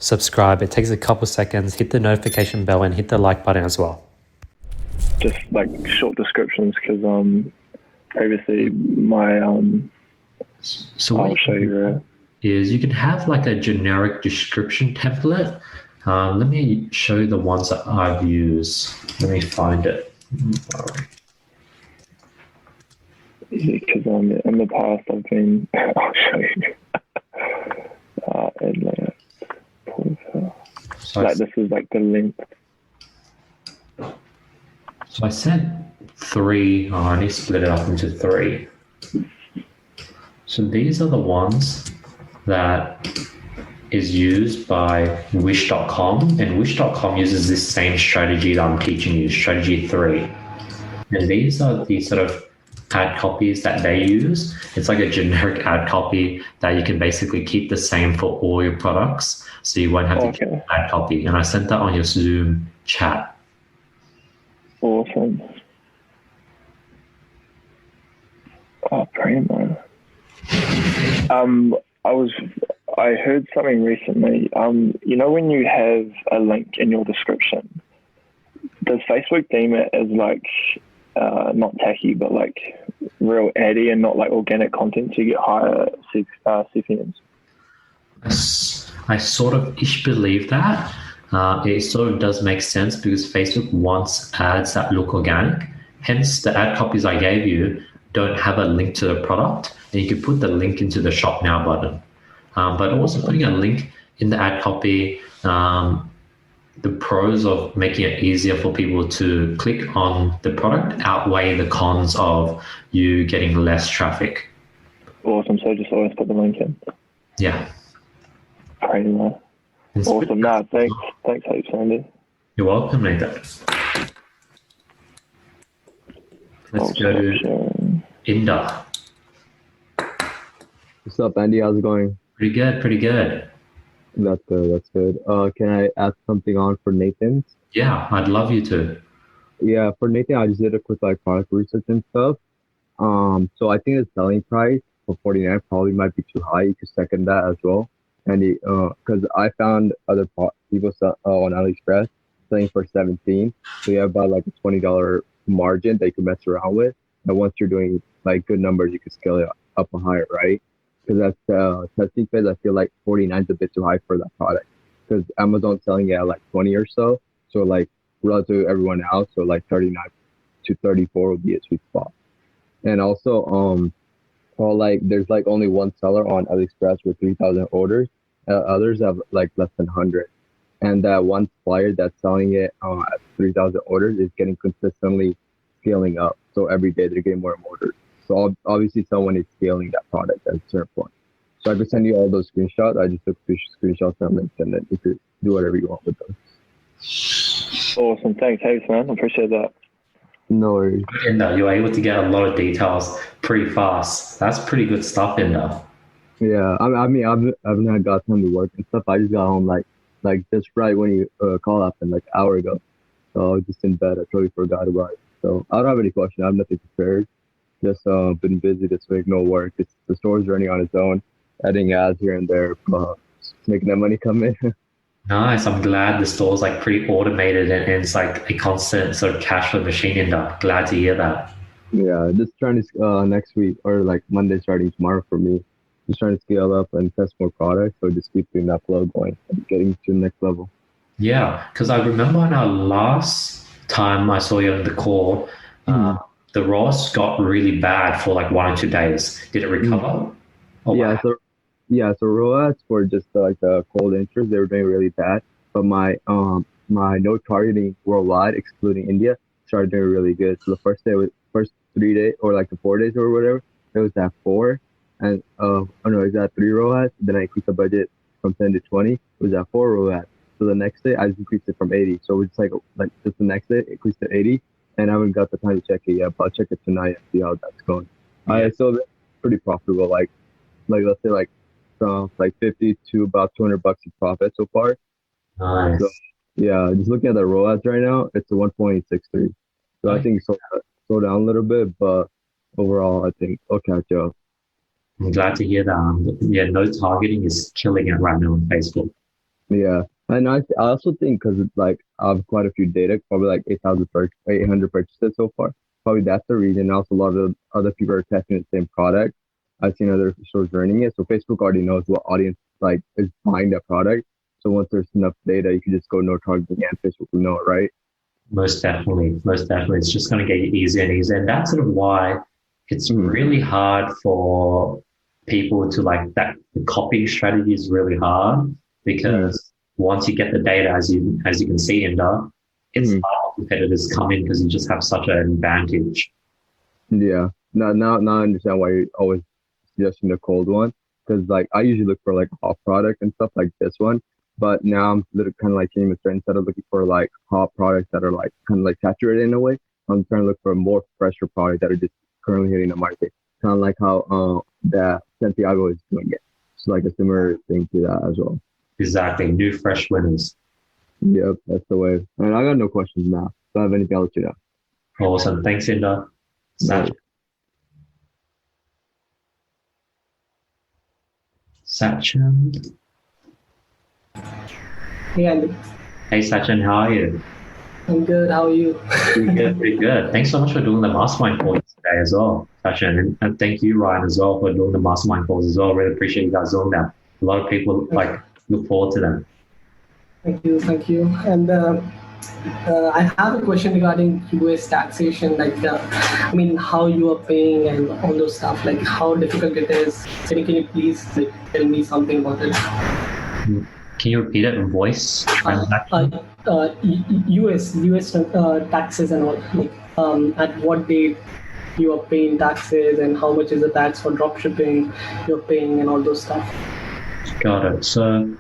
subscribe. It takes a couple seconds. Hit the notification bell and hit the like button as well. Just like short descriptions, because previously my So what I'll show you. is you can have like a generic description template. Let me show you the ones that I've used. Let me find it. Because in the past I've been. I'll show you. Like this is like the link. So I sent three. I need to split it up into three. So these are the ones that is used by Wish.com, and Wish.com uses this same strategy that I'm teaching you, strategy 3. And these are the sort of ad copies that they use. It's like a generic ad copy that you can basically keep the same for all your products, so you won't have to keep an ad copy. And I sent that on your Zoom chat. Awesome. Oh, primo. I heard something recently. You know, when you have a link in your description, does Facebook deem it as like not tacky, but like real addy and not like organic content to get higher CPMs? I sort of ish believe that. It sort of does make sense because Facebook wants ads that look organic. Hence, the ad copies I gave you don't have a link to the product, and you can put the link into the Shop Now button. But also putting a link in the ad copy, the pros of making it easier for people to click on the product outweigh the cons of you getting less traffic. Awesome. So just always put the link in. Yeah. Primo. Awesome. Nah, thanks, Hope Sandy. You're welcome, Nathan. Let's go to Inda. What's up, Andy? How's it going? Pretty good. That's good. Can I add something on for Nathan's? Yeah, I'd love you to. Yeah, for Nathan, I just did a quick product research and stuff. So I think the selling price for 49 probably might be too high. You could second that as well. And because I found other people on AliExpress selling for 17, so you have about like a $20 margin that you can mess around with. And once you're doing like good numbers, you can scale it up higher, right? Because that's testing phase. I feel like 49 is a bit too high for that product because Amazon's selling it at like 20 or so. So like relative to everyone else, so like 39 to 34 would be a sweet spot. And also, there's like only one seller on AliExpress with 3,000 orders. Others have like less than 100. And that one supplier that's selling it at 3,000 orders is getting consistently scaling up. So every day they're getting more and more orders. So obviously someone is scaling that product at a certain point. So I could send you all those screenshots. I just took screenshots from links, and then you could do whatever you want with those. Awesome. Thanks, Hayes, man. I appreciate that. No worries. Inda, you're able to get a lot of details pretty fast. That's pretty good stuff, Inda. Yeah, I mean, I've not got time to work and stuff. I just got home like just right when you called up, and like an hour ago. So I was just in bed. I totally forgot about it. So I don't have any questions. I have nothing prepared. Just been busy this week, no work. The store's running on its own, adding ads here and there, making that money come in. Nice. I'm glad the store's like pretty automated and it's like a constant sort of cash flow machine in there. Glad to hear that. Yeah, just trying to next week or like Monday starting tomorrow for me. Just trying to scale up and test more products. So just keep doing that flow going and getting to the next level. Yeah, because I remember on our last time I saw you on the call, the ROAS got really bad for like 1 or 2 days. Did it recover? Oh, yeah, wow. so ROAS for just like the cold interest, they were doing really bad. But my no targeting worldwide, excluding India, started doing really good. So the first 3 days or like the 4 days or whatever, it was at 4, and it's at 3 ROAS. Then I increased the budget from 10 to 20. It was at 4 ROAS. So the next day I just increased it from 80. So it's like just the next day it increased to 80. And I haven't got the time to check it yet, but I'll check it tonight and see how that's going. Yeah. So pretty profitable. Like let's say from like 50 to about $200 in profit so far. Nice. So yeah, just looking at the ROAS right now, it's a 1.63. So I think it's slow down a little bit, but overall I think I'll catch up. I'm glad to hear that. Yeah, no targeting is killing it right now on Facebook. Yeah, and I also think because it's like I have quite a few data, probably like 800 purchases so far. Probably that's the reason. Also, a lot of other people are testing the same product. I've seen other stores running it, so Facebook already knows what audience like is buying that product. So once there's enough data, you can just go no targeting, and Facebook will know it, right? Most definitely, most definitely. It's just going to get easier and easier. And that's sort of why it's really hard for people to like that. The copying strategy is really hard because once you get the data, as you can see, Inda, it's hard for competitors come in because you just have such an advantage. Yeah. Now I understand why you're always suggesting the cold one because like I usually look for like hot product and stuff like this one, but now I'm kind of like changing the trend instead of looking for like hot products that are like kind of like saturated in a way. I'm trying to look for more fresher products that are just currently hitting the market, kind of like how that Santiago is doing it. It's like a similar thing to that as well. Exactly. New fresh winners. Yep, that's the way. And I got no questions now. Don't have anything else to know. Awesome. Thanks, Inda. Sachin. Hey, Andy. Hey, Sachin, how are you? I'm good. How are you? Pretty good, pretty good. Thanks so much for doing the mastermind calls today as well, Sachin. And thank you, Ryan, as well, for doing the mastermind calls as well. Really appreciate you guys doing that. A lot of people like look forward to them. Thank you. Thank you. And I have a question regarding US taxation, like, I mean, how you are paying and all those stuff, like how difficult it is. Can you please like, tell me something about it? Can you repeat it in voice? Transaction? US taxes and all, like at what date you are paying taxes and how much is the tax for dropshipping you're paying and all those stuff. Got it. So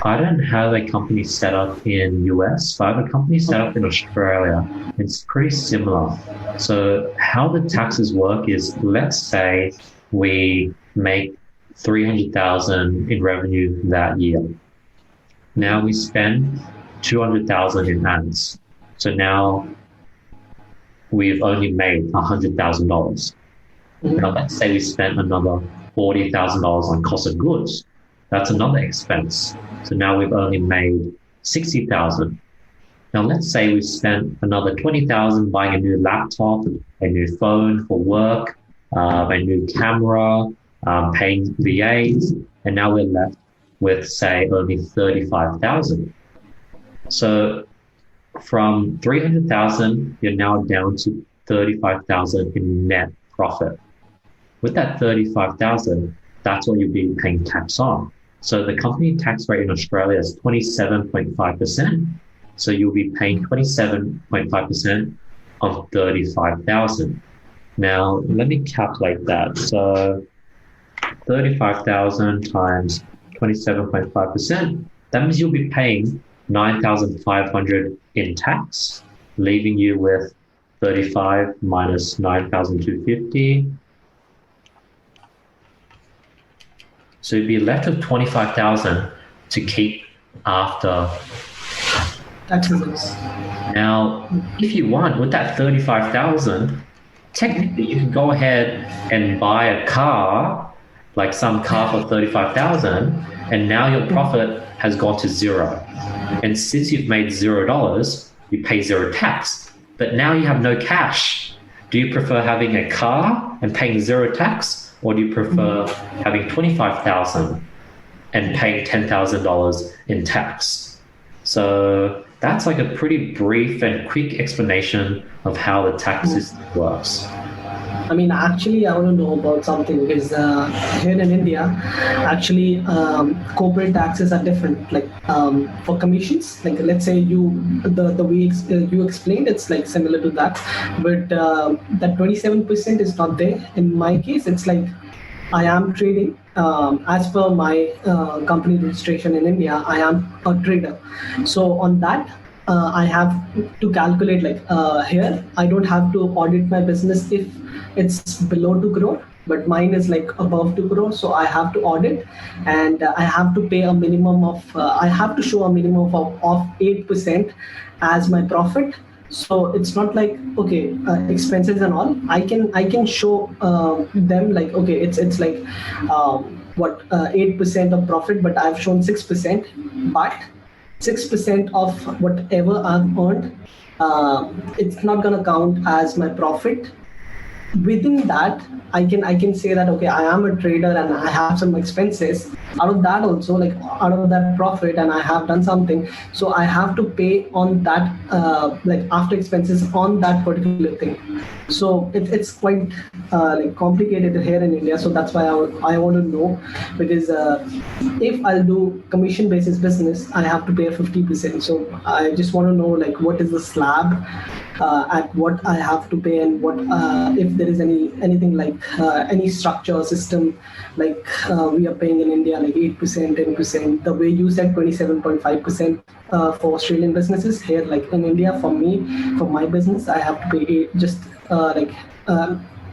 I don't have a company set up in US, but I have a company set up in Australia. It's pretty similar. So how the taxes work is, let's say we make 300,000 in revenue that year. Now we spend 200,000 in ads. So now we've only made $100,000. Now let's say we spent another $40,000 on cost of goods. That's another expense. So now we've only made 60,000. Now let's say we spent another 20,000 buying a new laptop, a new phone for work, a new camera, paying VAs, and now we're left with say only 35,000. So from 300,000, you're now down to 35,000 in net profit. With that 35,000, that's what you'll be paying tax on. So the company tax rate in Australia is 27.5%. So you'll be paying 27.5% of 35,000. Now, let me calculate that. So 35,000 times 27.5%, that means you'll be paying 9,500 in tax, leaving you with 35 minus 9,250. So you'd be left with 25,000 to keep after Taxes. Now, if you want, with that 35,000, technically you can go ahead and buy a car, like some car for 35,000, and now your profit has gone to zero. And since you've made $0, you pay zero tax. But now you have no cash. Do you prefer having a car and paying zero tax, or do you prefer having 25,000 and paying $10,000 in tax? So that's like a pretty brief and quick explanation of how the tax system works. I mean, actually, I want to know about something because here in India, actually, corporate taxes are different. Like for commissions, like let's say the way you explained, it's like similar to that, but that 27% is not there. In my case, it's like I am trading. As per my company registration in India, I am a trader. So on that, I have to calculate like here, I don't have to audit my business if it's below 2 crore, but mine is like above 2 crore. So I have to audit and I have to pay a minimum of, I have to show a minimum of 8% as my profit. So it's not like, okay, expenses and all, I can show them like, okay, it's like 8% of profit, but I've shown 6%. But 6% of whatever I've earned, it's not gonna count as my profit. Within that, I can say that okay, I am a trader and I have some expenses out of that also, like out of that profit, and I have done something, so I have to pay on that, like after expenses on that particular thing. So it's quite like complicated here in India. So that's why I want to know, because if I'll do commission basis business, I have to pay 50%. So I just want to know like what is the slab, at what I have to pay, and what if there is anything like any structure or system like we are paying in India like 8%, 10%. The way you said 27.5% for Australian businesses, here like in India, for me, for my business, I have to pay just like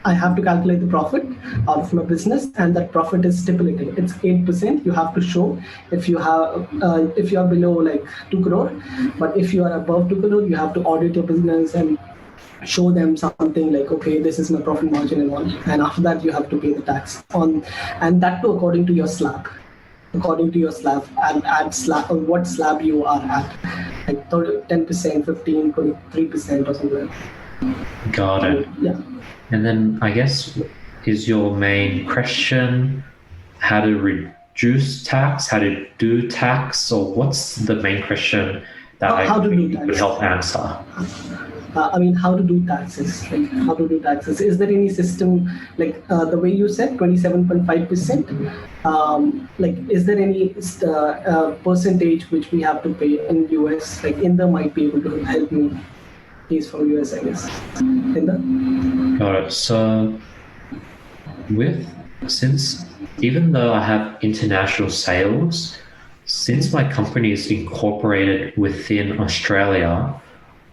I have to calculate the profit out of my business, and that profit is stipulated. It's 8%. You have to show if you are below like 2 crore, but if you are above 2 crore, you have to audit your business and show them something like, okay, this is my profit margin and all. And after that, you have to pay the tax on, and that too according to your slab. According to your slab, and add slab on what slab you are at, like 10%, 15, 23% or something. Got it. Yeah. And then I guess is your main question how to reduce tax, how to do tax, or what's the main question that How to do you tax. could help answer? I mean, how to do taxes, like how to do taxes. Is there any system, like the way you said, 27.5%? Like, is there any percentage which we have to pay in US? Like, Inder might be able to help me. He's from US, I guess. Inder? Got it. So since even though I have international sales, since my company is incorporated within Australia,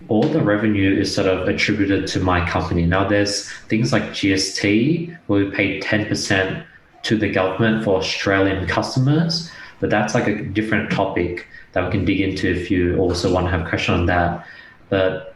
all the revenue is sort of attributed to my company. Now there's things like GST where we pay 10% to the government for Australian customers, but that's like a different topic that we can dig into if you also want to have a question on that. But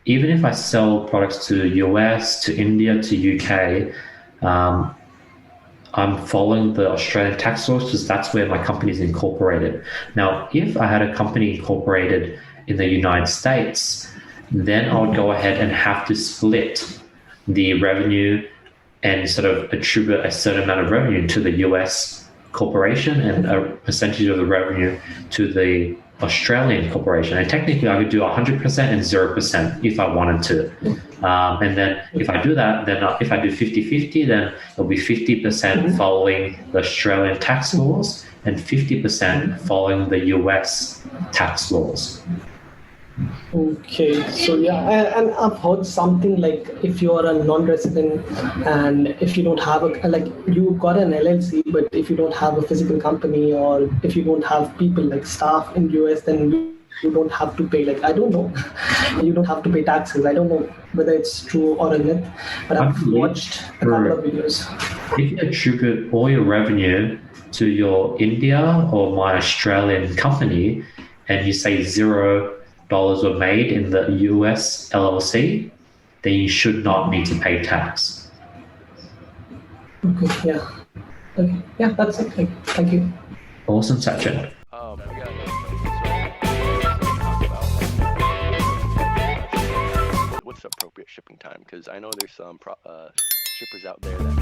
even if I sell products to US, to India, to UK, I'm following the Australian tax laws because that's where my company is incorporated. Now, if I had a company incorporated in the United States, then I would go ahead and have to split the revenue and sort of attribute a certain amount of revenue to the US corporation and a percentage of the revenue to the Australian corporation. And technically I could do 100% and 0% if I wanted to. And then if I do that, then if I do 50-50, then it'll be 50% following the Australian tax laws and 50% following the US tax laws. Okay, so yeah, and I've heard something like if you are a non-resident and if you don't have like you got an LLC, but if you don't have a physical company or if you don't have people like staff in US, then you don't have to pay. Like I don't know, you don't have to pay taxes. I don't know whether it's true or a myth, but I've watched a couple of videos. If you attribute all your revenue to your India or my Australian company, and you say $0 were made in the US LLC, then you should not need to pay tax. Okay, yeah. Okay, yeah, that's it. Thank you. Awesome, Sachin. What's appropriate shipping time? Because I know there's some shippers out there that